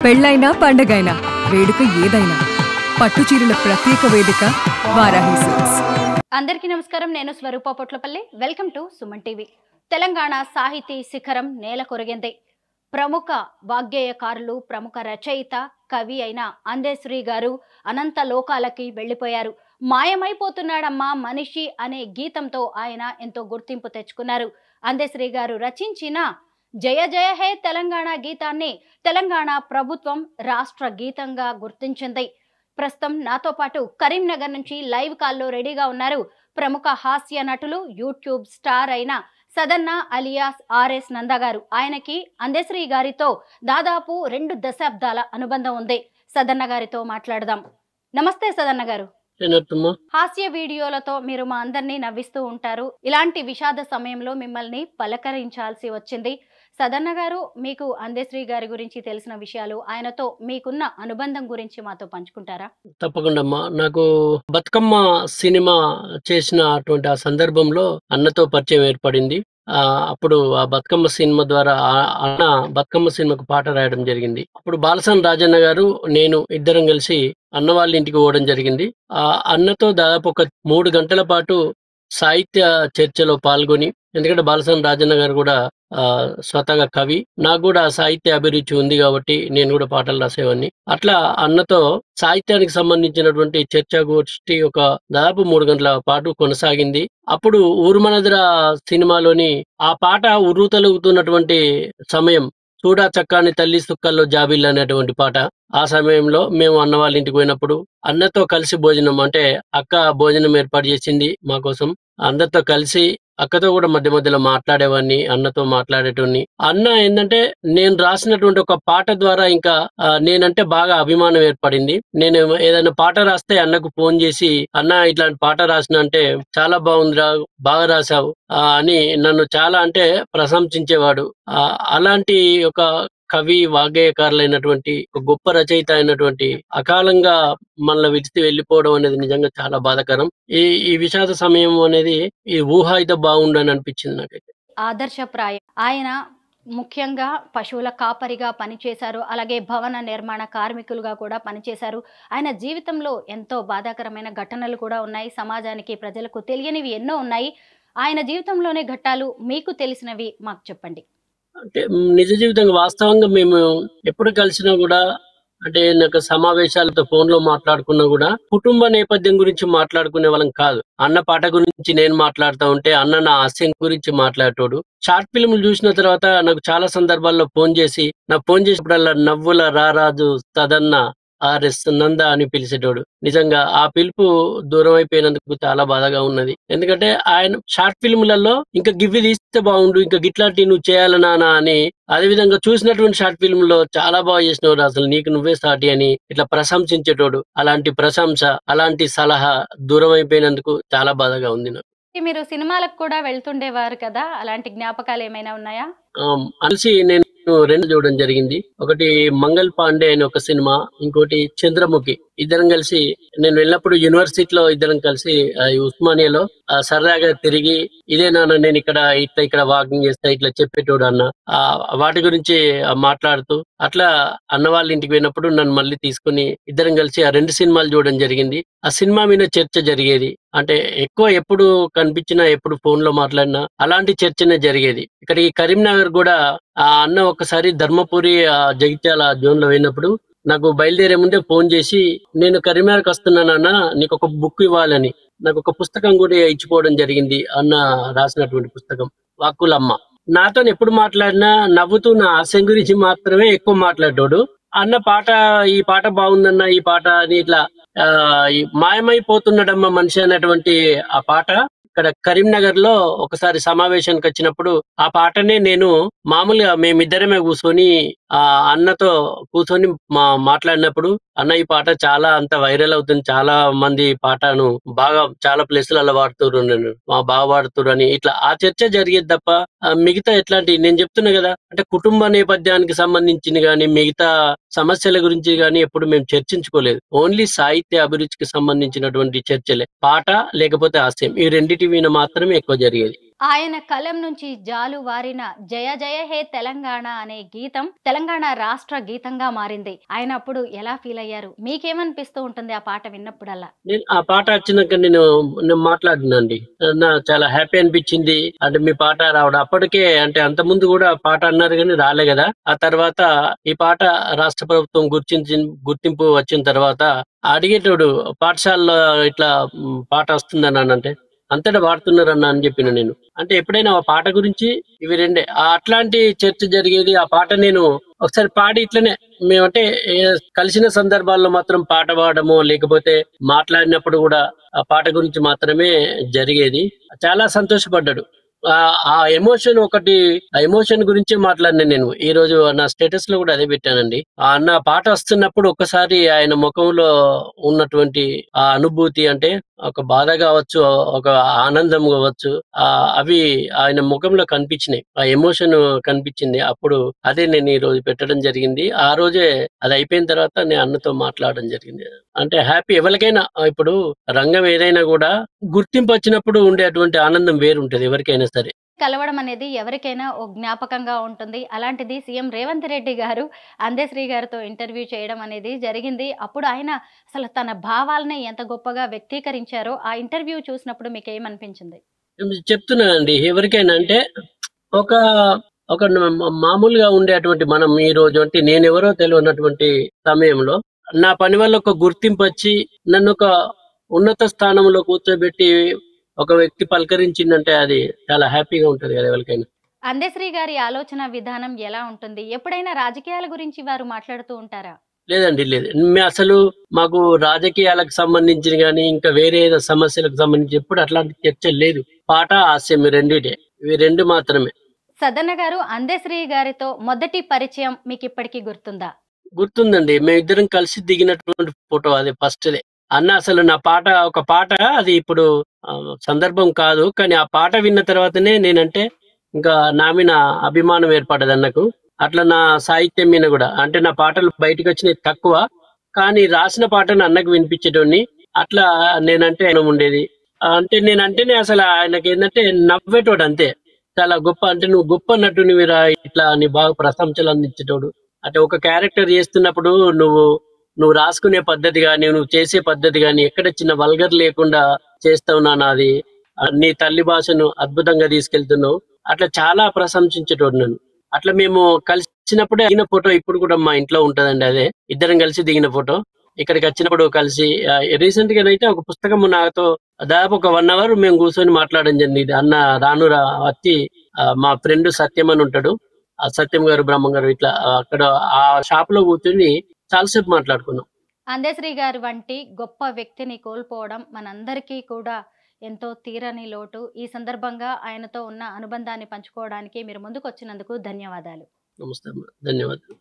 పెళ్ళైనా పండగైనా వేడుక ఏదైనా పట్టుచీరల ప్రత్యేక వేదిక వారాహి సిల్క్స్. అందరికీ నమస్కారం. నేను Swaroopa Potlapalli. Welcome to Suman TV. Telangana సాహితీ శిఖరం నేల కొరిగింది. ప్రముఖ వాగ్గేయకారులు, ప్రముఖ రచయిత, కవి అయిన అందెశ్రీ గారు అనంత లోకాలకి వెళ్ళిపోయారు. మాయమైపోతున్నాడమ్మా మనిషి అనే గీతంతో ఆయన ఎంతో గుర్తింపు తెచ్చుకున్నారు. అందెశ్రీ గారు రచించిన జయ జయ హే తెలంగాణ గీతాన్ని తెలంగాణ ప్రభుత్వం రాష్ట్ర గీతంగా గుర్తించింది. ప్రస్తుతం నాతో పాటు కరీంనగర్ నుంచి లైవ్ కాల్లో రెడీగా ఉన్నారు ప్రముఖ హాస్య నటులు, యూట్యూబ్ స్టార్ అయిన సదన్న అలియాస్ ఆర్ఎస్ నంద గారు. ఆయనకి అందెశ్రీ గారితో దాదాపు 2 దశాబ్దాల అనుబంధం ఉంది. సదన్న గారితో మాట్లాడదాం. నమస్తే సదన్న గారు. హాస్య వీడియోలతో మీరు మా అందరినీ నవ్విస్తూ ఉంటారు. ఇలాంటి విషాద సమయంలో మిమ్మల్ని పలకరించాల్సి వచ్చింది. సదన్న గారు, మీకు అందెశ్రీ గారి గురించి తెలిసిన విషయాలు, ఆయనతో మీకున్న అనుబంధం గురించి మాతో పంచుకుంటారా? తప్పకుండా అమ్మా. నాకు బతుకమ్మ సినిమా చేసిన అటువంటి ఆ సందర్భంలో అన్నతో పరిచయం ఏర్పడింది. అప్పుడు ఆ బతుకమ్మ సినిమా ద్వారా అన్న బతుకమ్మ సినిమాకు పాట రాయడం జరిగింది. అప్పుడు బాలసాని రాజన్న గారు, నేను ఇద్దరం కలిసి అన్న వాళ్ళ ఇంటికి పోవడం జరిగింది. అన్నతో దాదాపు ఒక 3 గంటల పాటు సాహిత్య చర్చలో పాల్గొని, ఎందుకంటే బాలసాని రాజన్న గారు కూడా స్వతహాగా కవి, నాకు కూడా సాహిత్య అభిరుచి ఉంది కాబట్టి నేను కూడా పాటలు రాసేవాడిని. అట్లా అన్నతో సాహిత్యానికి సంబంధించినటువంటి చర్చాగోష్ఠి ఒక దాదాపు 3 గంటల పాటు కొనసాగింది. అప్పుడు ఊరుమనదిరా సినిమాలోని ఆ పాట ఉర్రూతలుగుతున్నటువంటి సమయం, చూడా చక్కాని తల్లి సుక్కల్లో జాబిల్ అనేటువంటి పాట, ఆ సమయంలో మేము అన్న వాళ్ళ ఇంటికి పోయినప్పుడు అన్నతో కలిసి భోజనం, అంటే అక్క భోజనం ఏర్పాటు చేసింది మా కోసం. అందరితో కలిసి అక్కతో కూడా మధ్య మధ్యలో మాట్లాడేవాడిని, అన్నతో మాట్లాడేటోని. అన్న ఏంటంటే నేను రాసినటువంటి ఒక పాట ద్వారా ఇంకా నేనంటే బాగా అభిమానం ఏర్పడింది. నేను ఏదైనా పాట రాస్తే అన్నకు ఫోన్ చేసి, అన్న ఇట్లాంటి పాట రాసిన అంటే చాలా బాగుందిరా, బాగా రాసావు అని నన్ను చాలా అంటే ప్రశంసించేవాడు. అలాంటి ఒక కవి, వాగ్గేయకారులైనటువంటి ఒక గొప్ప రచయిత అయినటువంటి అకాలంగా మనల్ని విడిచి వెళ్ళిపోవడం అనేది నిజంగా చాలా బాధాకరం. ఈ విషాద సమయం అనేది ఈ ఊహ అయితే బాగుండని అనిపించింది నాకైతే. ఆదర్శప్రాయం. ఆయన ముఖ్యంగా పశువుల కాపరిగా పనిచేశారు, అలాగే భవన నిర్మాణ కార్మికులుగా కూడా పనిచేశారు. ఆయన జీవితంలో ఎంతో బాధాకరమైన ఘటనలు కూడా ఉన్నాయి. సమాజానికి, ప్రజలకు తెలియనివి ఎన్నో ఉన్నాయి. ఆయన జీవితంలోనే ఘట్టాలు మీకు తెలిసినవి మాకు చెప్పండి. అంటే నిజ జీవితంగా వాస్తవంగా మేము ఎప్పుడు కలిసినా కూడా, అంటే నాకు సమావేశాలతో ఫోన్ లో మాట్లాడుకున్నా కూడా కుటుంబ నేపథ్యం గురించి మాట్లాడుకునే వాళ్ళం కాదు. అన్న పాట గురించి నేను మాట్లాడుతూ ఉంటే అన్న నా హాస్యం గురించి మాట్లాడేటోడు. షార్ట్ ఫిల్మ్లు చూసిన తర్వాత నాకు చాలా సందర్భాల్లో ఫోన్ చేసినప్పుడల్లా నవ్వుల రారాజు సదన్న ఆర్ఎస్ నంద అని పిలిచేటోడు. నిజంగా ఆ పిలుపు దూరం అయిపోయినందుకు చాలా బాధగా ఉన్నది. ఎందుకంటే ఆయన షార్ట్ ఫిల్మ్లలో ఇంకా గివ్వి తీస్తే బాగుండు, ఇంకా గిట్లాంటి నువ్వు చేయాలనా అని, అదే విధంగా చూసినటువంటి షార్ట్ ఫిల్మ్ లో చాలా బాగా చేసినవాడు, అసలు నీకు నువ్వే సాటి అని ఇట్లా ప్రశంసించేటోడు. అలాంటి ప్రశంస, అలాంటి సలహా దూరం అయిపోయినందుకు చాలా బాధగా ఉంది నాకు. మీరు సినిమాలకు కూడా వెళ్తుండేవారు కదా, అలాంటి జ్ఞాపకాలు ఏమైనా ఉన్నాయా? కలిసి నేను 2 చూడడం జరిగింది. ఒకటి మంగళ్ పాండే అనే ఒక సినిమా, ఇంకోటి చంద్రముఖి. ఇద్దరం కలిసి, నేను వెళ్ళినప్పుడు యూనివర్సిటీలో ఇద్దరం కలిసి ఉస్మానియాలో సరదాగా తిరిగి, ఇదే నాన్న నేను ఇక్కడ వాకింగ్ చేస్తా ఇట్లా చెప్పేటోడు అన్న. వాటి గురించి మాట్లాడుతూ అట్లా అన్న వాళ్ళ ఇంటికి పోయినప్పుడు నన్ను మళ్ళీ తీసుకుని ఇద్దరం కలిసి ఆ 2 సినిమాలు చూడడం జరిగింది. ఆ సినిమా మీద చర్చ జరిగేది. అంటే ఎక్కువ ఎప్పుడు కనిపించినా, ఎప్పుడు ఫోన్ లో మాట్లాడినా అలాంటి చర్చనే జరిగేది. ఇక్కడ ఈ కరీంనగర్ కూడా ఆ అన్న ఒకసారి ధర్మపురి జగిత్యాల జోన్ లో పోయినప్పుడు నాకు బయలుదేరే ముందే ఫోన్ చేసి, నేను కరీంనగర్కి వస్తున్నానన్నా, నీకు ఒక బుక్ ఇవ్వాలని నాకు ఒక పుస్తకం కూడా ఇచ్చిపోవడం జరిగింది. అన్న రాసినటువంటి పుస్తకం వాక్కులమ్మ. నాతో ఎప్పుడు మాట్లాడినా నవ్వుతూ నా హాస్యం గురించి మాత్రమే ఎక్కువ మాట్లాడేటోడు. అన్న ఈ పాట బాగుందన్న, ఈ పాట అని ఇట్లా మాయమైపోతున్నాడమ్మ మనిషి అనేటువంటి ఆ పాట ఇక్కడ కరీంనగర్ లో ఒకసారి సమావేశానికి వచ్చినప్పుడు ఆ పాటనే నేను మామూలుగా మేమిద్దరమే కూర్చొని అన్నతో కూర్చొని మాట్లాడినప్పుడు, అన్న ఈ పాట చాలా అంత వైరల్ అవుతుంది, చాలా మంది పాటను బాగా చాలా ప్లేసులలో వాడుతున్నారు, బాగా వాడుతున్నారు అని ఇట్లా ఆ చర్చ జరిగేది తప్ప మిగతా ఎట్లాంటి, నేను చెప్తున్నా కదా, అంటే కుటుంబ నేపథ్యానికి సంబంధించిన గానీ మిగతా సమస్యల గురించి గానీ ఎప్పుడు మేము చర్చించుకోలేదు. ఓన్లీ సాహిత్య అభిరుచికి సంబంధించినటువంటి చర్చలే, పాట లేకపోతే హాస్యం, ఈ రెండిటి మీద మాత్రమే ఎక్కువ జరిగేది. ఆయన కలం నుంచి జాలువారిన జయ జయ హే తెలంగాణ అనే గీతం తెలంగాణ రాష్ట్ర గీతంగా మారింది. ఆయన అప్పుడు ఎలా ఫీల్ అయ్యారు? మీకేమనిపిస్తూ ఉంటుంది ఆ పాట విన్నప్పుడల్లా? నేను ఆ పాట వచ్చినాక నేను మాట్లాడినండి. చాలా హ్యాపీ అనిపించింది. అంటే మీ పాట రావడం అప్పటికే, అంటే అంత ముందు కూడా పాట అన్నారు కానీ రాలే కదా. ఆ తర్వాత ఈ పాట రాష్ట్ర ప్రభుత్వం గుర్తింపు వచ్చిన తర్వాత అడిగేటోడు పాఠశాలలో ఇట్లా పాట వస్తుందని అంటే అంతటా పాడుతున్నారన్న అని చెప్పిన నేను. అంటే ఎప్పుడైనా ఆ పాట గురించి ఇవి రెండే అట్లాంటి చర్చ జరిగేది. ఆ పాట నేను ఒకసారి పాడి ఇట్లనే మేమంటే కలిసిన సందర్భాల్లో మాత్రం పాట పాడము, లేకపోతే మాట్లాడినప్పుడు కూడా ఆ పాట గురించి మాత్రమే జరిగేది. చాలా సంతోషపడ్డాడు. ఆ ఎమోషన్ ఒకటి, ఆ ఎమోషన్ గురించే మాట్లాడినా నేను. ఈ రోజు నా స్టేటస్ లో కూడా అదే పెట్టానండి. ఆ అన్న పాట వస్తున్నప్పుడు ఒక్కసారి ఆయన ముఖంలో ఉన్నటువంటి ఆ అనుభూతి, అంటే ఒక బాధ కావచ్చు, ఒక ఆనందం కావచ్చు, అవి ఆయన ముఖంలో కనిపించినాయి. ఆ ఎమోషన్ కనిపించింది. అప్పుడు అదే నేను ఈ రోజు పెట్టడం జరిగింది. ఆ రోజే అది అయిపోయిన తర్వాత నేను అన్నతో మాట్లాడడం జరిగింది. అంటే హ్యాపీ ఎవరికైనా, ఇప్పుడు రంగం ఏదైనా కూడా గుర్తింపు వచ్చినప్పుడు ఉండేటువంటి ఆనందం వేరుంటది ఎవరికైనా సరే. కలవడం అనేది ఎవరికైనా ఓ జ్ఞాపకంగా ఉంటుంది. అలాంటిది సీఎం రేవంత్ రెడ్డి గారు అందశ్రీ గారితో ఇంటర్వ్యూ చేయడం అనేది జరిగింది. అప్పుడు ఆయన అసలు తన భావాలని ఎంత గొప్పగా వ్యక్తీకరించారో ఆ ఇంటర్వ్యూ చూసినప్పుడు మీకేమనిపించింది? చెప్తున్నానండి, ఎవరికైనా అంటే ఒక ఒక మామూలుగా ఉండేటువంటి మనం ఈ రోజు అంటే నేనెవరో తెలియనటువంటి సమయంలో నా పని వల్ల ఒక గుర్తింపు వచ్చి నన్ను ఒక ఉన్నత స్థానంలో కూర్చోబెట్టి ఒక వ్యక్తి పలకరించిందంటే అది చాలా హ్యాపీగా ఉంటది కదా ఎవరికైనా. అందశ్రీ గారి ఆలోచన విధానం ఎలా ఉంటుంది? ఎప్పుడైనా రాజకీయాల గురించి వారు మాట్లాడుతూ ఉంటారా? లేదండి, లేదు. అసలు మాకు రాజకీయాలకు సంబంధించిన గానీ ఇంకా వేరే ఏదో సమస్యలకు సంబంధించి ఎప్పుడు అట్లాంటి చర్చ లేదు. పాట, హాస్యం రెండిటే, ఇవి రెండు మాత్రమే. సదన్న గారు, అందశ్రీ గారితో మొదటి పరిచయం మీకు ఇప్పటికీ గుర్తుందా? గుర్తుందండి. మేమిద్దరం కలిసి దిగినటువంటి ఫోటో అది ఫస్ట్ దే. అన్న అసలు నా పాట, ఒక పాట అది ఇప్పుడు సందర్భం కాదు, కానీ ఆ పాట విన్న తర్వాతనే నేనంటే ఇంకా నా మీద అభిమానం ఏర్పడ్డది అన్నకు. అట్లా నా సాహిత్యం మీద కూడా, అంటే నా పాటలు బయటకు వచ్చినవి తక్కువ, కానీ రాసిన పాటను అన్నకు వినిపించేటోడిని. అట్లా నేనంటే ఆయన ఉండేది. అంటే నేనంటేనే అసలు ఆయనకి ఏంటంటే నవ్వేటోడు అంతే. చాలా గొప్ప, అంటే నువ్వు గొప్ప నటుని మీరా, ఇట్లా నీ బాగా ప్రశంసలు అందించేటోడు. అంటే ఒక క్యారెక్టర్ చేస్తున్నప్పుడు నువ్వు రాసుకునే పద్ధతి గాని, నువ్వు చేసే పద్ధతి గాని ఎక్కడ చిన్న వల్గర్ లేకుండా చేస్తావు నాన్న. అది నీ తల్లి భాషను అద్భుతంగా తీసుకెళ్తున్నావు. అట్లా చాలా ప్రశంసించేటోడు నన్ను. అట్లా మేము కలిసినప్పుడే దిగిన ఫోటో ఇప్పుడు కూడా మా ఇంట్లో ఉంటదండి. అదే ఇద్దరం కలిసి దిగిన ఫోటో. ఇక్కడికి వచ్చినప్పుడు కలిసి రీసెంట్ గానైతే ఒక పుస్తకం నాతో దాదాపు ఒక 1 అవర్ మేము కూర్చొని మాట్లాడడం జరిగింది. అన్న రానురా వచ్చి మా ఫ్రెండ్ సత్యం అని ఉంటాడు, ఆ సత్యం గారు, బ్రహ్మం గారు, ఇట్లా అక్కడ ఆ షాప్ లో కూర్చొని చాలాసేపు మాట్లాడుకున్నాం. అందశ్రీ గారి వంటి గొప్ప వ్యక్తిని కోల్పోవడం మనందరికీ కూడా ఎంతో తీరని లోటు. ఈ సందర్భంగా ఆయనతో ఉన్న అనుబంధాన్ని పంచుకోవడానికి మీరు ముందుకు వచ్చినందుకు ధన్యవాదాలు. నమస్తే అమ్మా, ధన్యవాదాలు.